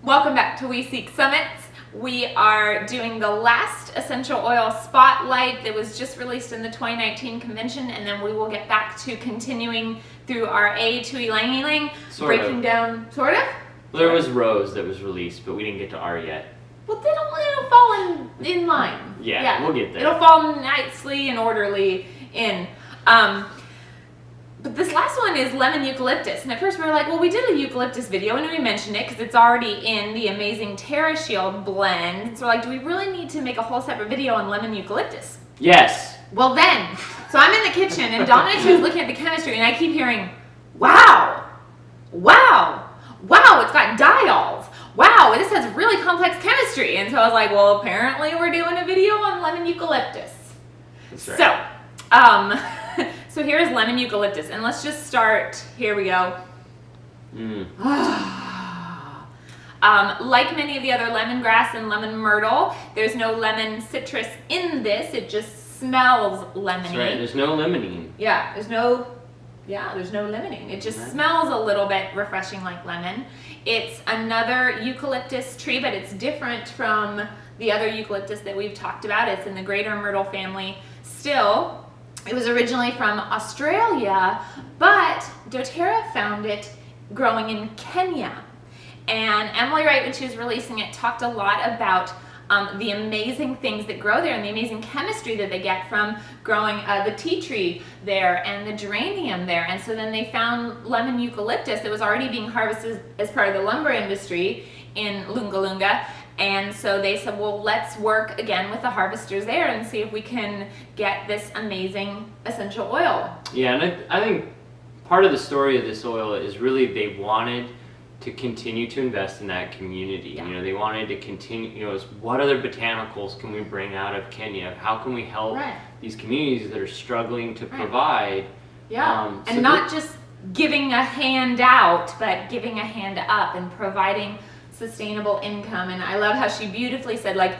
Welcome back to We Seek Summits. We are doing the last essential oil spotlight that was just released in the 2019 convention, and then we will get back to continuing through our A to Ylang, breaking down, sort of? There was Rose that was released, but we didn't get to R yet. Well, it'll fall in line. Yeah, we'll get there. It'll fall nicely and orderly in. But this last one is lemon eucalyptus. And at first we were like, well, we did a eucalyptus video and we mentioned it because it's already in the amazing Terra Shield blend. So we're like, do we really need to make a whole separate video on lemon eucalyptus? Yes. Well then, so I'm in the kitchen and Dominic is looking at the chemistry and I keep hearing, wow, wow, wow, it's got diols. Wow, this has really complex chemistry. And so I was like, well, apparently we're doing a video on lemon eucalyptus. That's right. So, so here's lemon eucalyptus, and let's just start, here we go. Like many of the other lemongrass and lemon myrtle, there's no lemon citrus in this, it just smells lemony. That's right, there's no limonene. Yeah, there's no limonene. It just smells a little bit refreshing like lemon. It's another eucalyptus tree, but it's different from the other eucalyptus that we've talked about. It's in the greater myrtle family still. It was originally from Australia, but doTERRA found it growing in Kenya. And Emily Wright, when she was releasing it, talked a lot about the amazing things that grow there and the amazing chemistry that they get from growing the tea tree there and the geranium there. And so then they found lemon eucalyptus that was already being harvested as part of the lumber industry in Lunga Lunga. And so they said, well, let's work again with the harvesters there and see if we can get this amazing essential oil. Yeah, and I think part of the story of this oil is really they wanted to continue to invest in that community. Yeah. You know, they wanted to continue, what other botanicals can we bring out of Kenya? How can we help these communities that are struggling to provide? Yeah, and not just giving a hand out, but giving a hand up and providing sustainable income. And I love how she beautifully said, like,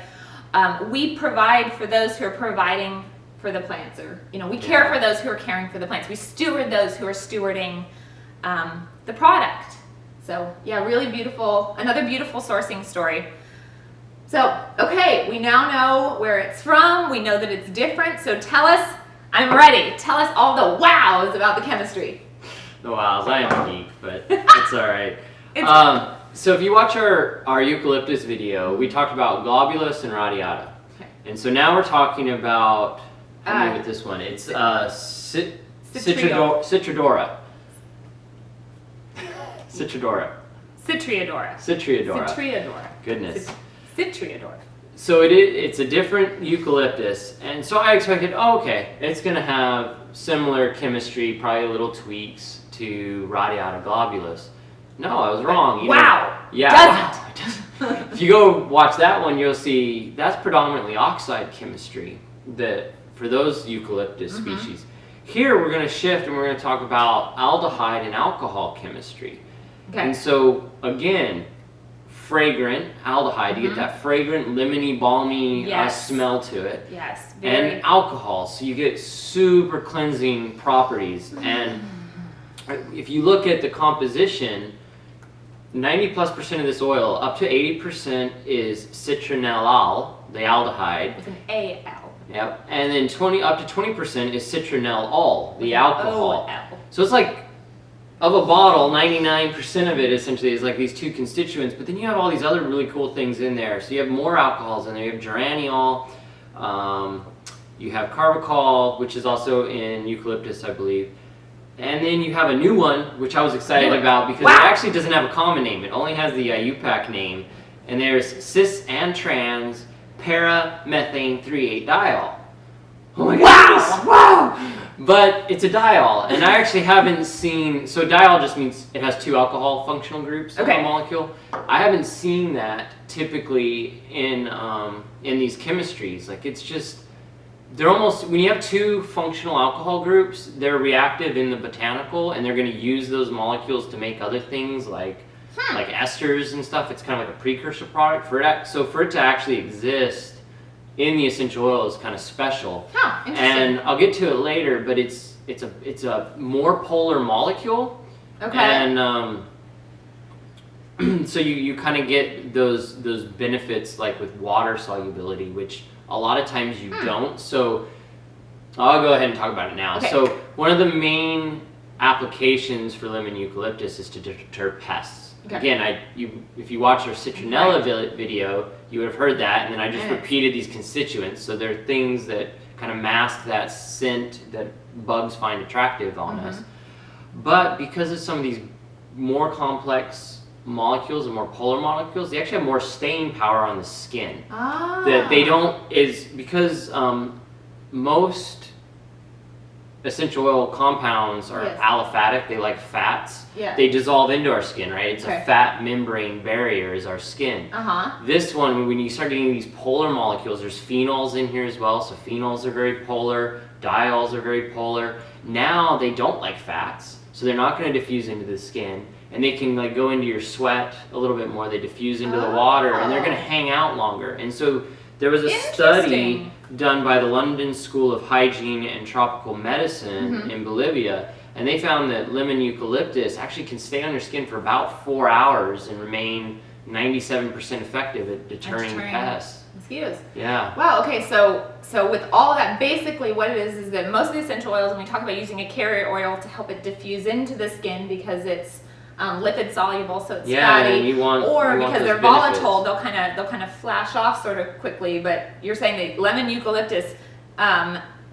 we provide for those who are providing for the plants, or we care for those who are caring for the plants. We steward those who are stewarding the product. So yeah, really beautiful, another beautiful sourcing story. So okay, we now know where it's from, we know that it's different, so tell us, I'm ready, tell us all the wows about the chemistry. The wows, I am a geek, but it's alright. So if you watch our eucalyptus video, we talked about Globulus and Radiata. Okay. And so now we're talking about, help me with this one, it's Citriodora. Citriodora. Goodness. Citriodora. So it's a different eucalyptus, and so I expected, it's going to have similar chemistry, probably little tweaks to Radiata globulus. No, I was wrong. If you go watch that one, you'll see that's predominantly oxide chemistry for those eucalyptus species. Here we're going to shift and we're going to talk about aldehyde and alcohol chemistry. Okay. And so again, fragrant aldehyde, you get that fragrant, lemony, balmy smell to it. Yes. And alcohol, so you get super cleansing properties. And if you look at the composition, 90+% of this oil, up to 80% is citronellal, the aldehyde. With an A-L. Yep. And then up to 20% is citronellol, the alcohol. O-L. So it's like, of a bottle, 99% of it essentially is like these two constituents, but then you have all these other really cool things in there. So you have more alcohols in there. You have geraniol, you have carbachol, which is also in eucalyptus, I believe. And then you have a new one, which I was excited about because it actually doesn't have a common name. It only has the IUPAC name. And there's cis and trans paramethane 3,8-diol. Oh my goodness! Wow! But it's a diol, and I actually haven't seen, so diol just means it has two alcohol functional groups in a molecule. I haven't seen that typically in these chemistries. Like, it's just, they're almost, when you have two functional alcohol groups, they're reactive in the botanical, and they're going to use those molecules to make other things like esters and stuff. It's kind of like a precursor product for it. So for it to actually exist in the essential oil is kind of special. And I'll get to it later, but it's a more polar molecule. Okay. And So you kind of get those benefits like with water solubility, which a lot of times you don't. So I'll go ahead and talk about it now. Okay. So one of the main applications for lemon eucalyptus is to deter pests. Okay. Again, if you watch our Citronella video, you would have heard that, and then I just repeated these constituents. So they're things that kind of mask that scent that bugs find attractive on us. But because of some of these more complex molecules and more polar molecules, they actually have more staying power on the skin. That they don't, is because most essential oil compounds are aliphatic, they like fats. They dissolve into our skin, right? It's a fat membrane barrier is our skin. This one, when you start getting these polar molecules, there's phenols in here as well, so phenols are very polar, diols are very polar. Now they don't like fats, so they're not going to diffuse into the skin, and they can like go into your sweat a little bit more. They diffuse into the water, and they're going to hang out longer. And so there was a study done by the London School of Hygiene and Tropical Medicine in Bolivia, and they found that lemon eucalyptus actually can stay on your skin for about 4 hours and remain 97% effective at deterring pests. Mosquitoes. Yeah. Wow. Okay. So with all of that, basically what it is that most of the essential oils, when we talk about using a carrier oil to help it diffuse into the skin because it's lipid soluble, so it's fatty, or because they're volatile, they'll kind of flash off sort of quickly. But you're saying that lemon eucalyptus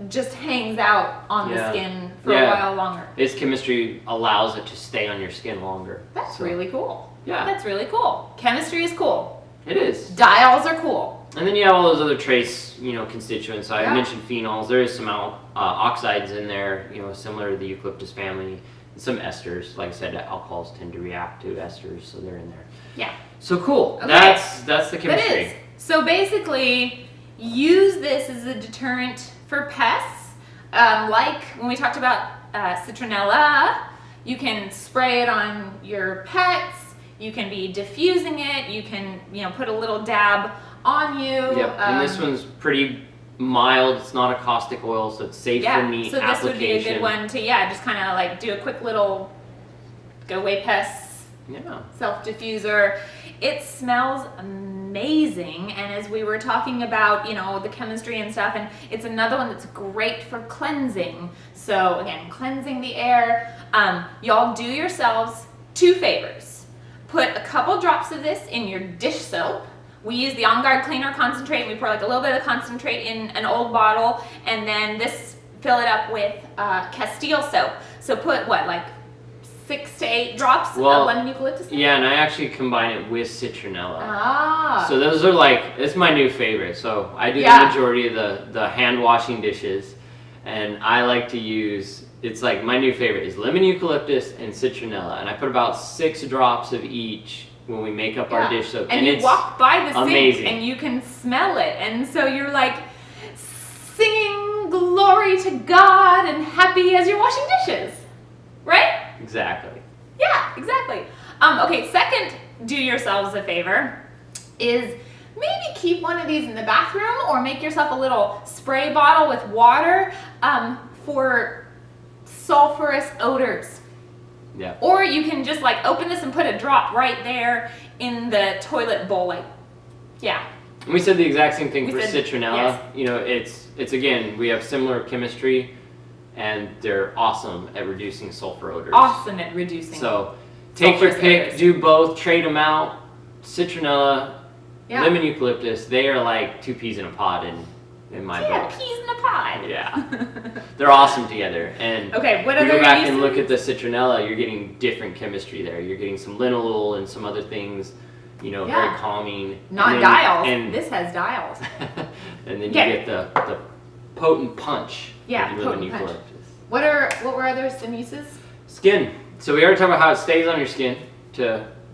just hangs out on the skin for a while longer. Its chemistry allows it to stay on your skin longer. That's really cool. Yeah. That's really cool. Chemistry is cool. It is. Diols are cool. And then you have all those other trace, constituents. So I mentioned phenols. There is some oxides in there, similar to the eucalyptus family. Some esters. Like I said, alcohols tend to react to esters, so they're in there. Yeah. So cool. Okay. That's the chemistry. That is. So basically, use this as a deterrent for pests. Like when we talked about Citronella, you can spray it on your pets. You can be diffusing it. You can, put a little dab on you. Yep. And this one's pretty mild. It's not a caustic oil, so it's safe for neat so this application. would be a good one to just kind of like do a quick little go away pests self diffuser. It smells amazing, and as we were talking about the chemistry and stuff, and it's another one that's great for cleansing. So again, cleansing the air. Y'all do yourselves 2 favors. Put a couple drops of this in your dish soap. We use the On Guard Cleaner concentrate. We pour like a little bit of the concentrate in an old bottle, and then fill it up with Castile soap. So put like 6 to 8 drops of lemon eucalyptus. Yeah, and I actually combine it with citronella. So those are it's my new favorite. So I do the majority of the hand washing dishes, and I like to use. It's like my new favorite is lemon eucalyptus and citronella, and I put about 6 drops of each when we make up our dish soap. And you walk by the amazing. sink and you can smell it, and so you're like singing glory to God and happy as you're washing dishes, right? Exactly. Yeah, exactly. Okay, second, do yourselves a favor, is maybe keep one of these in the bathroom or make yourself a little spray bottle with water for sulfurous odors. Yeah. Or you can just open this and put a drop right there in the toilet bowl. And we said the exact same thing for citronella. It's again, we have similar chemistry, and they're awesome at reducing sulfur odors. Awesome at reducing. So take your pick, odors. Do both, trade them out. Citronella, lemon eucalyptus, they are like 2 peas in a pod in my book. Peas in a pod. Yeah. They're awesome together. And what if you other go back uses? and look at the citronella, you're getting different chemistry there. You're getting some linalool and some other things, very calming. Not diols. And this has diols. And then you get the potent punch. Yeah, potent punch. What were other some uses? Skin. So we already talked about how it stays on your skin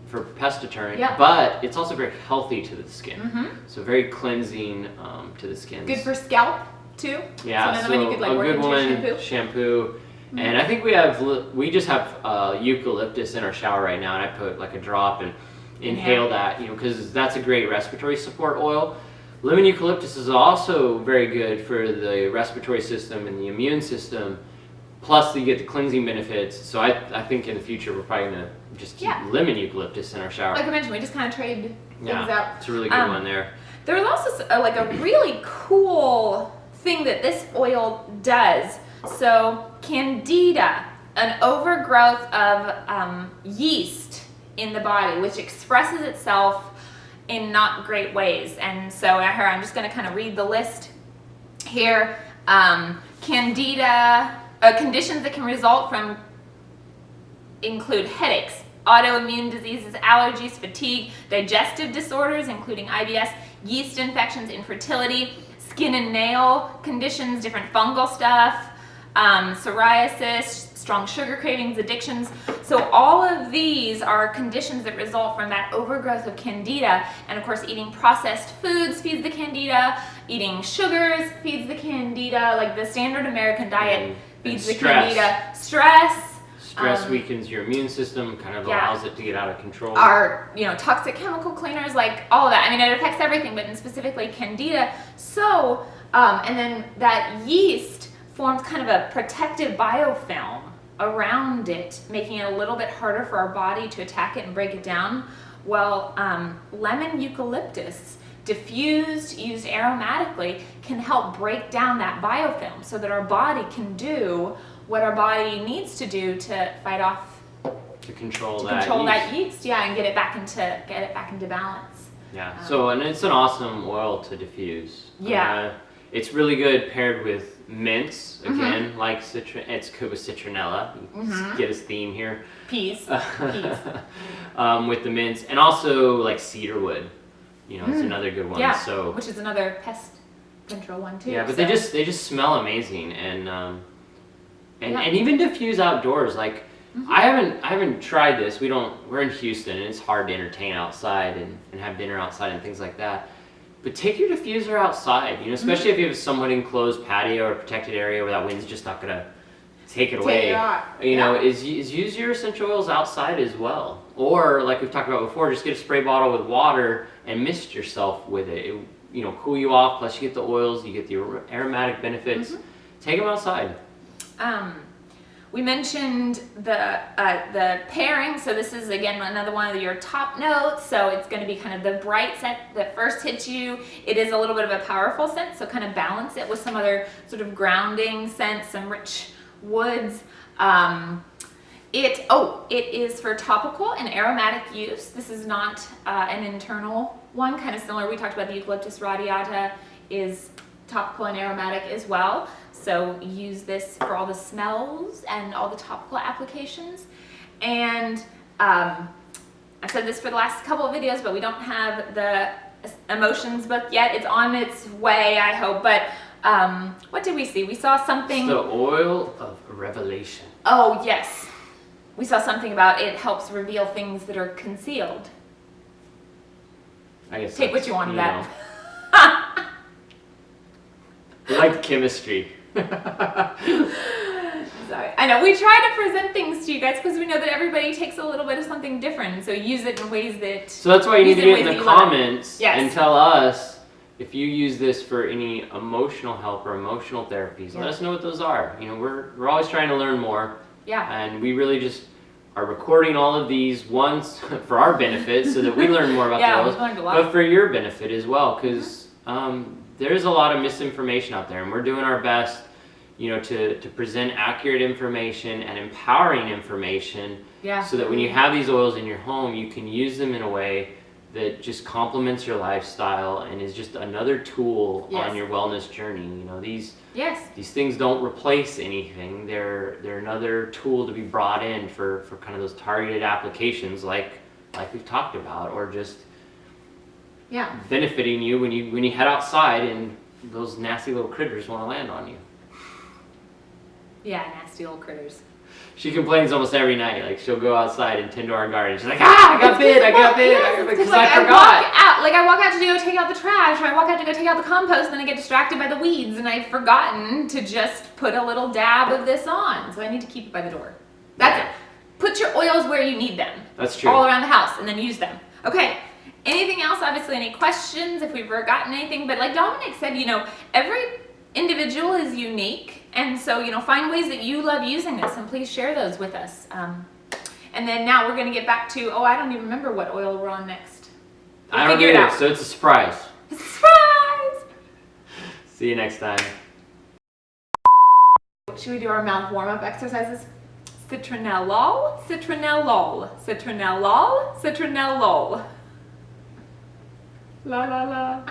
for pest deterrent, but it's also very healthy to the skin. So very cleansing to the skin. Good for scalp too. Yeah, so you could a good one, shampoo. And I think we just have eucalyptus in our shower right now, and I put like a drop and inhale that, because that's a great respiratory support oil. Lemon eucalyptus is also very good for the respiratory system and the immune system. plus you get the cleansing benefits. So I think in the future we're probably gonna just keep lemon eucalyptus in our shower. Like I mentioned, we just kind of trade things out. It's a really good one there. There's also like a really cool thing that this oil does. So Candida, an overgrowth of yeast in the body, which expresses itself in not great ways. And so I'm just going to kind of read the list here. Candida, conditions that can result from include headaches, autoimmune diseases, allergies, fatigue, digestive disorders, including IBS, yeast infections, infertility, skin and nail conditions, different fungal stuff, psoriasis, strong sugar cravings, addictions. So all of these are conditions that result from that overgrowth of Candida. And of course, eating processed foods feeds the Candida, eating sugars feeds the Candida, like the standard American diet feeds the Candida. Stress weakens your immune system, kind of allows it to get out of control. Our, toxic chemical cleaners, like all of that. I mean, it affects everything, but specifically Candida. So, and then that yeast forms kind of a protective biofilm around it, making it a little bit harder for our body to attack it and break it down. Well, lemon eucalyptus, diffused, used aromatically, can help break down that biofilm so that our body can do what our body needs to do to fight off, to control that yeast, and get it back into balance. Yeah. So, and it's an awesome oil to diffuse. Yeah. It's really good paired with mints, again, like it's good with citronella. Get his theme here. Peas. With the mints, and also like cedarwood. It's another good one. Yeah. So, which is another pest control one too. Yeah, but they just smell amazing, and even diffuse outdoors. Like I haven't tried this. We're in Houston, and it's hard to entertain outside and have dinner outside and things like that. But take your diffuser outside, especially if you have a somewhat enclosed patio or protected area where that wind's just not gonna take it away. Is use your essential oils outside as well. Or like we've talked about before, just get a spray bottle with water and mist yourself with it. Cool you off, plus you get the oils, you get the aromatic benefits. Take them outside. We mentioned the pairing, so this is again another one of your top notes. So it's going to be kind of the bright scent that first hits you. It is a little bit of a powerful scent, so kind of balance it with some other sort of grounding scents, some rich woods. It is for topical and aromatic use. This is not an internal one, kind of similar. We talked about the Eucalyptus Radiata is topical and aromatic as well. So use this for all the smells and all the topical applications. And I've said this for the last couple of videos, but we don't have the emotions book yet. It's on its way, I hope. But what did we see? We saw something. It's the oil of revelation. Oh, yes. We saw something about it helps reveal things that are concealed. I guess take what you want of that. Like chemistry. Sorry. I know, we try to present things to you guys because we know that everybody takes a little bit of something different, so use it in ways that... So that's why you need to get in the comments and tell us if you use this for any emotional help or emotional therapies. Let us know what those are. We're always trying to learn more. Yeah. And we really just are recording all of these once for our benefit so that we learn more about the oils, learned a lot. but for your benefit as well, because there's a lot of misinformation out there, and we're doing our best to present accurate information and empowering information so that when you have these oils in your home, you can use them in a way that just complements your lifestyle and is just another tool on your wellness journey. These things don't replace anything. They're another tool to be brought in for kind of those targeted applications like we've talked about, or just benefiting you when you head outside and those nasty little critters want to land on you. Yeah, nasty little critters. She complains almost every night. Like, she'll go outside and tend to our garden. She's like, I got bit. Because I forgot. I walk out to go take out the trash, or I walk out to go take out the compost, and then I get distracted by the weeds, and I've forgotten to just put a little dab of this on. So I need to keep it by the door. That's it. Put your oils where you need them. That's true. All around the house, and then use them. Okay. Anything else? Obviously, any questions, if we've forgotten anything. But like Dominic said, every individual is unique, And so, you know, find ways that you love using this and please share those with us. And then now we're going to get back to, oh, I don't even remember what oil we're on next. I don't either, so it's a surprise. Surprise! See you next time. Should we do our mouth warm-up exercises? Citronellol, citronellol, citronellol, citronellol. La la la.